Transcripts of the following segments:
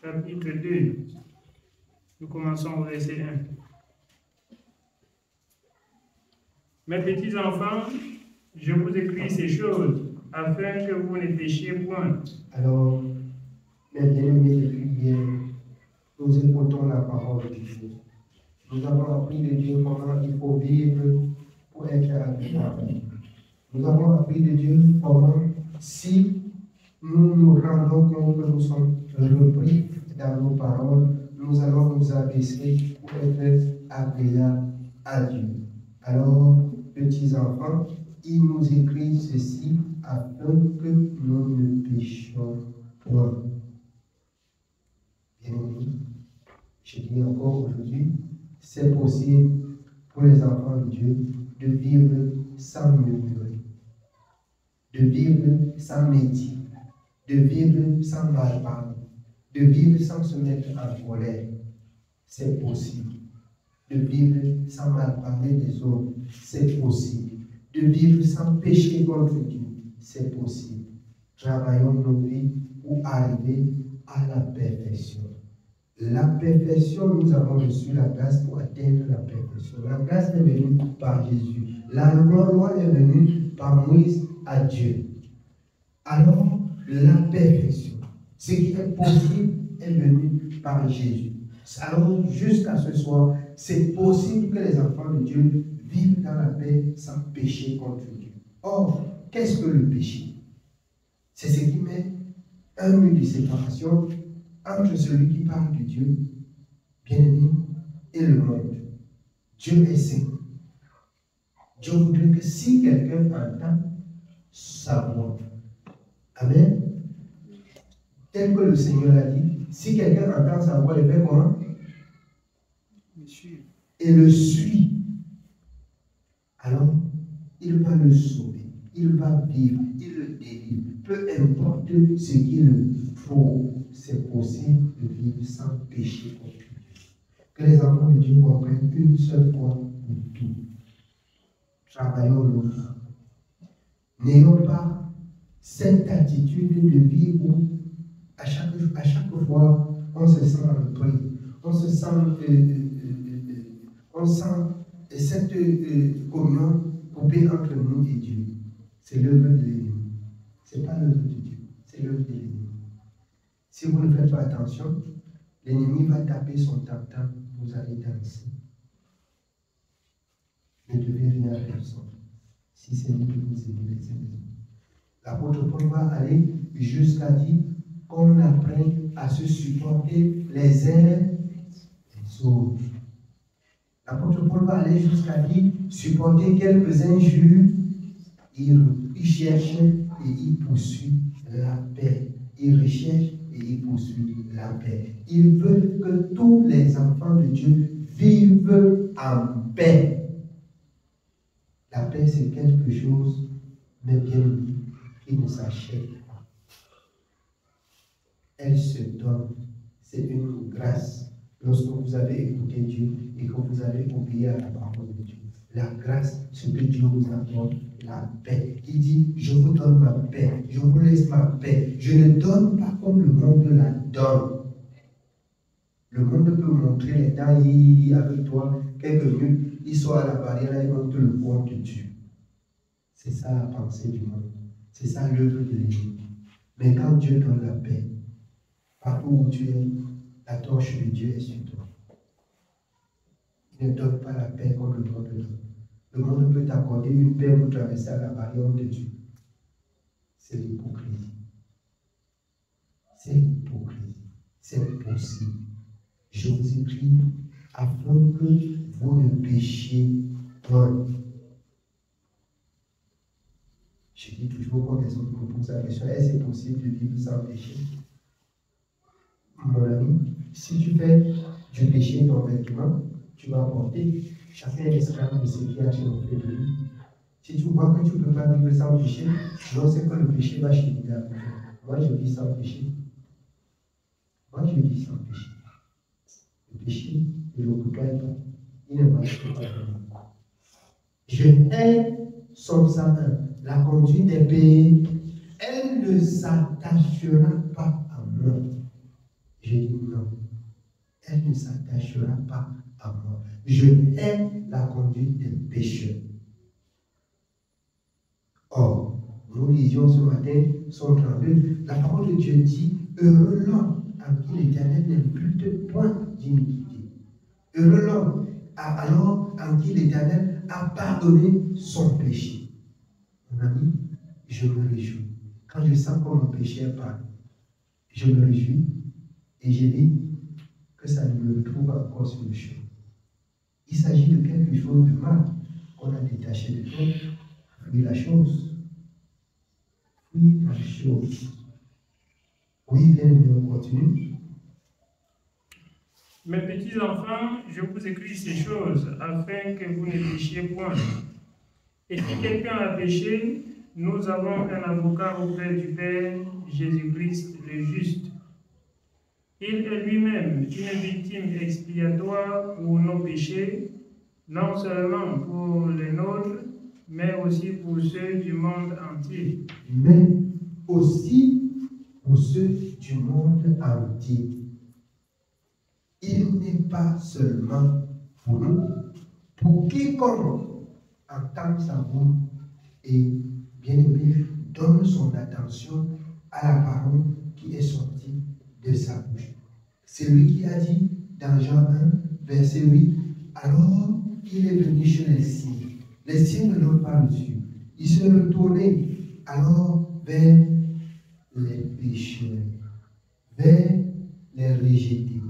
chapitre 2. Nous commençons au verset 1. Mes petits enfants, je vous écris ces choses afin que vous ne péchiez point. Alors, mes bien-aimés de prière, nous écoutons la parole de Dieu. Nous avons appris de Dieu comment il faut vivre pour être agréable. Nous avons appris de Dieu comment, si nous nous rendons compte que nous sommes repris dans nos paroles, nous allons nous abaisser pour être agréables à Dieu. Alors, petits enfants, il nous écrit ceci afin que nous ne péchions point. Bien-aimés, je dis encore aujourd'hui, c'est possible pour les enfants de Dieu de vivre sans murmurer, de vivre sans médire, de vivre sans mal parler, de vivre sans se mettre en colère. C'est possible. De vivre sans mal parler des autres. C'est possible. De vivre sans pécher contre Dieu. C'est possible. Travaillons nos vies pour arriver à la perfection. La perfection, nous avons reçu la grâce pour atteindre la perfection. La grâce est venue par Jésus. La loi est venue par Moïse à Dieu. Alors, la perfection, ce qui est possible, est venu par Jésus. Alors, jusqu'à ce soir, c'est possible que les enfants de Dieu vivent dans la paix sans pécher contre Dieu. Or, qu'est-ce que le péché? C'est ce qui met un mur de séparation entre celui qui parle de Dieu, bien-aimé, et le monde. Dieu est saint. Dieu voudrait que si quelqu'un entend sa voix, amen, tel que le Seigneur l'a dit, si quelqu'un entend sa voix, il fait comment? Et le suit. Alors, il va le sauver, il va vivre, il le délivre. Peu importe ce qu'il faut, c'est possible de vivre sans péché contre Dieu. Que les enfants de Dieu comprennent une seule fois pour tout. Travaillons-nous. N'ayons pas cette attitude de vie où à chaque fois on se sent repris, on se sent cette communion coupée entre nous et Dieu. C'est l'œuvre de l'ennemi. Ce n'est pas l'œuvre de Dieu, c'est l'œuvre de l'ennemi. Si vous ne faites pas attention, l'ennemi va taper son tam-tam, vous allez danser. Ne devez rien à personne, si c'est lui que vous aimez les ennemis. L'apôtre Paul va aller jusqu'à dire qu'on apprenne à se supporter les uns les autres. L'apôtre Paul va aller jusqu'à dire supporter quelques injures. Il cherche et il poursuit la paix. Il recherche et il poursuit la paix. Il veut que tous les enfants de Dieu vivent en paix. La paix, c'est quelque chose, mais bien qui ne s'achète pas. Elle se donne. C'est une grâce. Lorsque vous avez écouté Dieu et que vous avez obéi à la parole de Dieu. La grâce, ce que Dieu vous apporte, la paix. Il dit, je vous donne ma paix, je vous laisse ma paix. Je ne donne pas comme le monde la donne. Le monde peut montrer les dents avec toi, quelques minutes, il sort à la barrière et montre le point de Dieu. C'est ça la pensée du monde. C'est ça l'œuvre de l'ennemi. Mais quand Dieu donne la paix, partout où tu es, la torche de Dieu est sur toi. Il ne donne pas la paix comme le monde donne. Le monde peut t'accorder une paix pour traverser à la barrière de Dieu. C'est l'hypocrisie. C'est l'hypocrisie. C'est possible. Je vous écris afin que vous ne péchiez point. Je dis toujours quand les autres me posent la question, est-ce que c'est possible de vivre sans péché? Mon ami, si tu fais du péché ton vêtement, tu vas porter. Chacun est esclave de ce qui a été fait de lui. Si tu vois que tu ne peux pas vivre sans péché, non, c'est que le péché va cheminer avec toi. Moi, je vis sans péché. Moi, je vis sans péché. Le péché ne l'occupe pas. Il ne marche pas avec moi. Je hais Somme 101. La conduite des pays, elle ne s'attachera pas à moi. Je dis non. Elle ne s'attachera pas à moi. Je hais la conduite des pécheurs. Or, nous lisions ce matin, Psaume 32, la parole de Dieu dit, heureux l'homme en qui l'Éternel n'impute point d'iniquité. Heureux l'homme alors en qui l'Éternel a pardonné son péché. Mon ami, je me réjouis. Quand je sens que mon péché est pardonné, je me réjouis et je dis que ça ne me retrouve encore sur le chemin. Il s'agit de quelque chose de mal qu'on a détaché de toi. Fuis la chose. Fuis la chose. Oui, bien, on continue. Mes petits enfants, je vous écris ces choses afin que vous ne péchiez point. Et si quelqu'un a péché, nous avons un avocat auprès du Père, Jésus-Christ le juste. Il est lui-même une victime expiatoire pour nos péchés, non seulement pour les nôtres, mais aussi pour ceux du monde entier. Mais aussi pour ceux du monde entier. Il n'est pas seulement pour nous, pour quiconque entend sa voix et, bien aimé, donne son attention à la parole qui est sortie de sa bouche. C'est lui qui a dit dans Jean 1, verset 8, alors il est venu chez les signes. Les signes ne l'ont pas reçu. Il se retournait alors vers les pécheurs, vers les rejetés,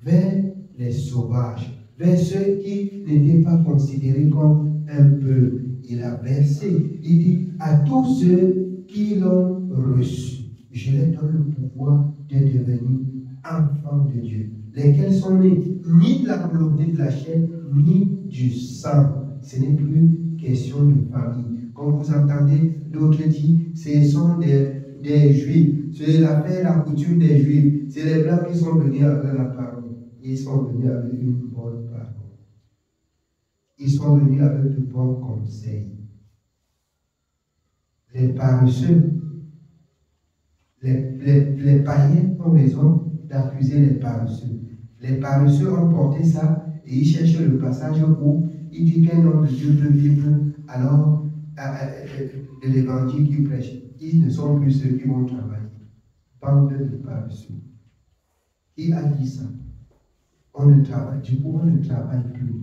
vers les sauvages, vers ceux qui n'étaient pas considérés comme un peuple. Il a versé, il dit, à tous ceux qui l'ont reçu, je leur donne le pouvoir de devenir enfants de Dieu, lesquels sont nés ni de la volonté de la chair, ni du sang. Ce n'est plus question de famille. Comme vous entendez, d'autres disent, ce sont des Juifs, c'est l'affaire, la coutume des Juifs, c'est les Blancs qui sont venus avec la parole. Ils sont venus avec une bonne parole. Ils sont venus avec de bons conseils. Les paresseux, les païens ont raison d'accuser les paresseux. Les paresseux ont porté ça et ils cherchent le passage où il dit qu'un homme de Dieu peut vivre alors de l'évangile qu'il prêche. Ils ne sont plus ceux qui vont travailler. Bande de paresseux. Qui a dit ça? On ne travaille, du coup, on ne travaille plus.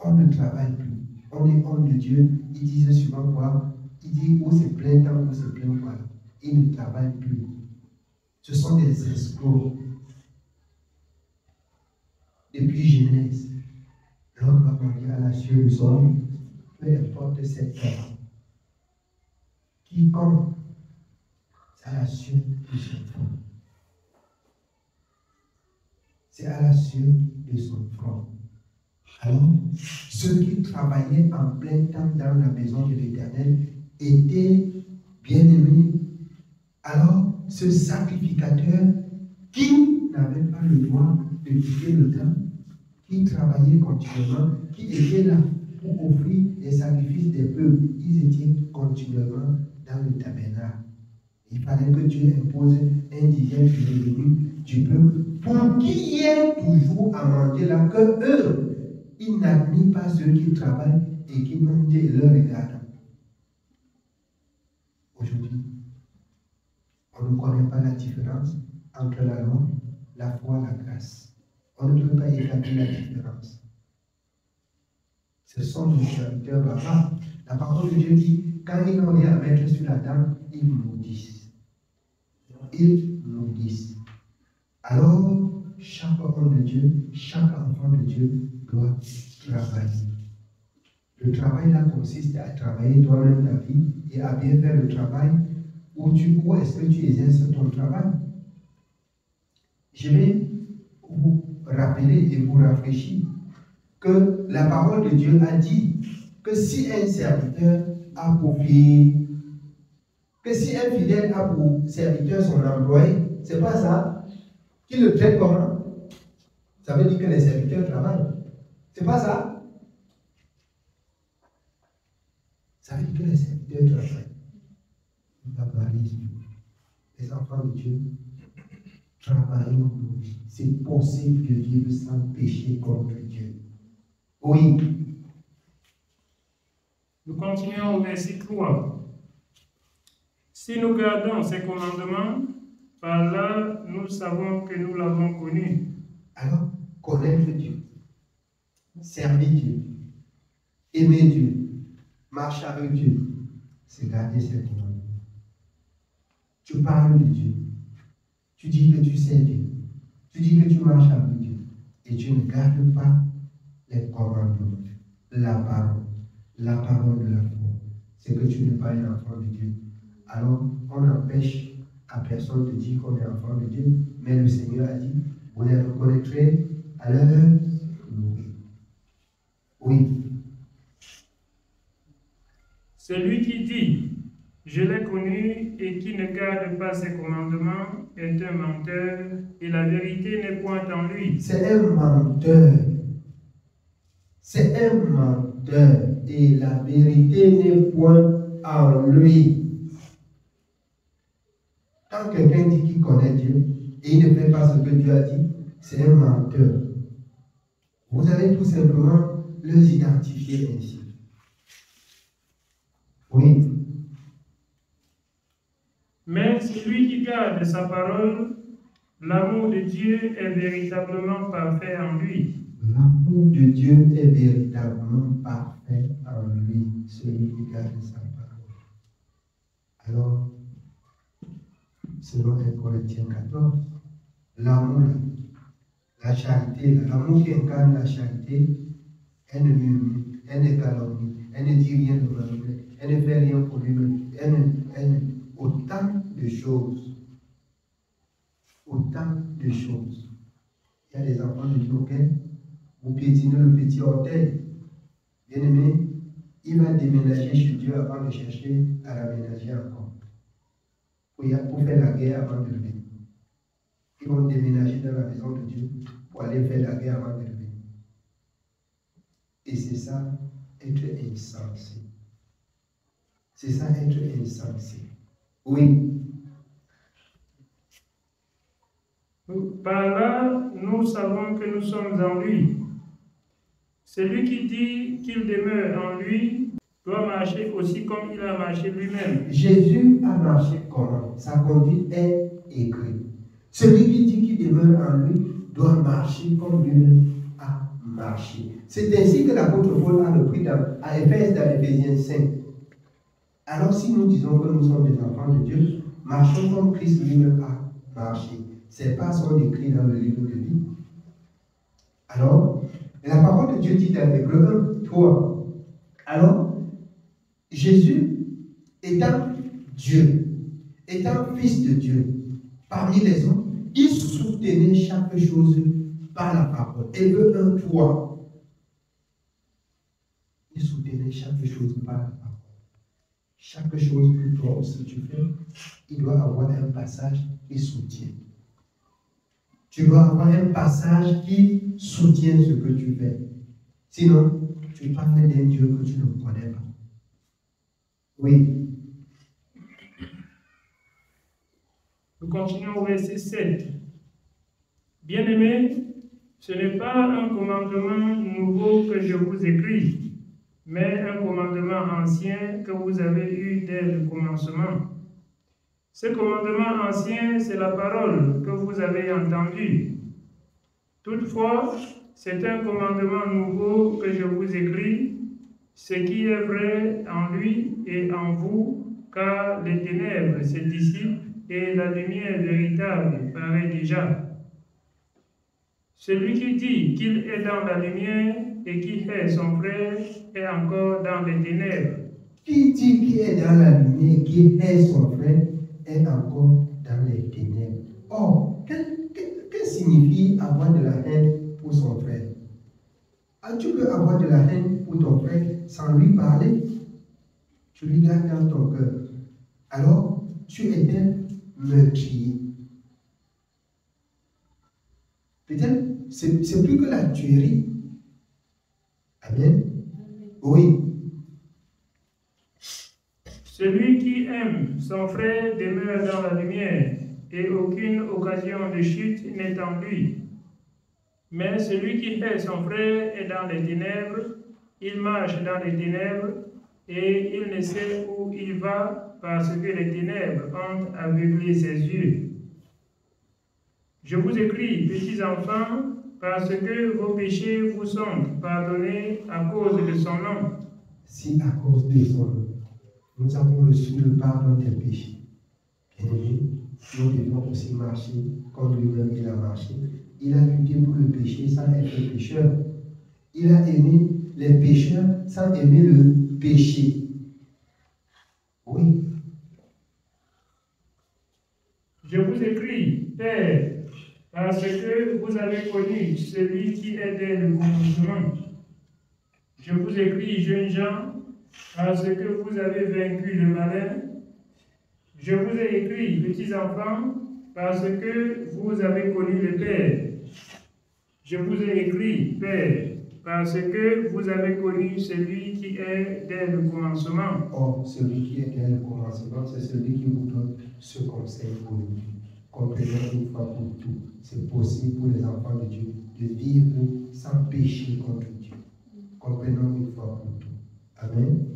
On ne travaille plus. On est homme de Dieu. Il disait souvent quoi? Il dit où c'est plein temps, où c'est plein quoi. Ils ne travaillent plus. Ce sont des escrocs. Depuis Genèse, l'homme va manger à la sueur de son homme, peu importe cette terre. Quiconque, c'est à la sueur de son front. C'est à la sueur de son front. Alors, ceux qui travaillaient en plein temps dans la maison de l'Éternel étaient bien-aimés. Alors, ce sacrificateur qui n'avait pas le droit de quitter le temps, qui travaillait continuellement, qui était là pour offrir les sacrifices des peuples, ils étaient continuellement dans le tabernacle. Il fallait que Dieu impose un dixième du revenu du peuple pour qu'il y ait toujours à manger là, que eux, ils n'admirent pas ceux qui travaillent et qui mangent et leur regardent. Aujourd'hui, on ne connaît pas la différence entre la loi, la foi et la grâce. On ne peut pas établir la différence. Ce sont des serviteurs barbares. La parole de Dieu dit, quand ils n'ont rien à mettre sur la table, ils maudissent. Ils maudissent. Alors, chaque homme de Dieu, chaque enfant de Dieu doit travailler. Le travail là consiste à travailler toi-même ta vie et à bien faire le travail. Où est-ce que tu exerces ton travail? Je vais vous rappeler et vous rafraîchir que la parole de Dieu a dit que si un serviteur a pour fille, que si un fidèle a pour serviteur son employé, c'est pas ça, qu'il le traite comment? Ça veut dire que les serviteurs travaillent. C'est pas ça? Ça veut dire que les serviteurs travaillent. Les enfants de Dieu Travaillons nos vies. C'est possible de vivre sans péché contre Dieu. Oui. Nous continuons au verset 3. Si nous gardons ces commandements, par là, nous savons que nous l'avons connu. Alors, connaître Dieu, servir Dieu, aimer Dieu, marcher avec Dieu, c'est garder ses commandements. Tu parles de Dieu, tu dis que tu sais Dieu, tu dis que tu marches avec Dieu, et tu ne gardes pas les commandements, la parole de la foi. C'est que tu n'es pas un enfant de Dieu. Alors, on n'empêche à personne de dire qu'on est enfant de Dieu, mais le Seigneur a dit, vous les reconnaîtrez à leur louer. Oui. Celui qui dit, je l'ai connu et qui ne garde pas ses commandements est un menteur et la vérité n'est point en lui. C'est un menteur. C'est un menteur et la vérité n'est point en lui. Quand quelqu'un dit qu'il connaît Dieu et il ne fait pas ce que Dieu a dit, c'est un menteur. Vous allez tout simplement les identifier ainsi. Oui. Mais celui qui garde sa parole, l'amour de Dieu est véritablement parfait en lui. L'amour de Dieu est véritablement parfait en lui, celui qui garde sa parole. Alors, selon 1 Corinthiens 14, l'amour, la charité, l'amour qui incarne la charité, elle ne murmure, elle ne calomnie, elle ne dit rien de mal, elle ne fait rien pour lui-même, autant de choses. Autant de choses. Il y a des enfants de Dieu auxquels vous piétinez le petit orteil. Bien aimé, il va déménager chez Dieu avant de chercher à l'aménager encore. Pour faire la guerre avant de lever. Ils vont déménager dans la maison de Dieu pour aller faire la guerre avant de lever. Et c'est ça, être insensé. C'est ça, être insensé. Oui. Par là, nous savons que nous sommes en lui. Celui qui dit qu'il demeure en lui doit marcher aussi comme il a marché lui-même. Jésus a marché comment? Sa conduite est écrite. Celui qui dit qu'il demeure en lui doit marcher comme lui-même a marché. C'est ainsi que l'apôtre Paul a repris à Éphèse dans Éphésiens 5. Alors si nous disons que nous sommes des enfants de Dieu, marchons comme Christ lui-même a marché. Ces pas sont écrits dans le livre de vie. Alors, la parole de Dieu dit dans Hébreux 1, 3. Alors, Jésus étant Dieu, étant fils de Dieu, parmi les hommes, il soutenait chaque chose par la parole. Hébreux 1, 3. Il soutenait chaque chose par la parole. Chaque chose que toi aussi tu fais, il doit avoir un passage qui soutient. Tu dois avoir un passage qui soutient ce que tu fais. Sinon, tu parles d'un Dieu que tu ne connais pas. Oui. Nous continuons au verset 7. Bien-aimés, ce n'est pas un commandement nouveau que je vous écris, mais un commandement ancien que vous avez eu dès le commencement. Ce commandement ancien, c'est la parole que vous avez entendue. Toutefois, c'est un commandement nouveau que je vous écris, ce qui est vrai en lui et en vous, car les ténèbres se dissipent et la lumière véritable paraît déjà. Celui qui dit qu'il est dans la lumière et qui hait son frère est encore dans les ténèbres. Qui dit qu'il est dans la lumière et qui hait son frère est encore dans les ténèbres. Or, que signifie avoir de la haine pour son frère? Tu peux avoir de la haine pour ton frère sans lui parler. Tu lui gardes dans ton cœur. Alors, tu es un meurtrier. Peut-être, c'est plus que la tuerie. Amen. Oui. Celui qui aime son frère demeure dans la lumière, et aucune occasion de chute n'est en lui. Mais celui qui hait son frère est dans les ténèbres, il marche dans les ténèbres, et il ne sait où il va parce que les ténèbres ont aveuglé ses yeux. Je vous écris, petits enfants, parce que vos péchés vous sont pardonnés à cause de son nom. Si à cause de son nom, nous avons reçu le pardon des péchés, bien-aimés, nous devons aussi marcher comme lui-même il a marché. Il a lutté pour le péché sans être pécheur. Il a aimé les pécheurs sans aimer le péché. Oui. Je vous écris, Père, parce que vous avez connu celui qui est dès le commencement. Je vous écris, jeunes gens, parce que vous avez vaincu le malin. Je vous ai écrit, petits enfants, parce que vous avez connu le Père. Je vous ai écrit, Père, parce que vous avez connu celui qui est dès le commencement. Or, celui qui est dès le commencement, c'est celui qui vous donne ce conseil aujourd'hui. Comprenons une fois pour tout. C'est possible pour les enfants de Dieu de vivre sans péché contre Dieu. Comprenons une fois pour tout. Amen.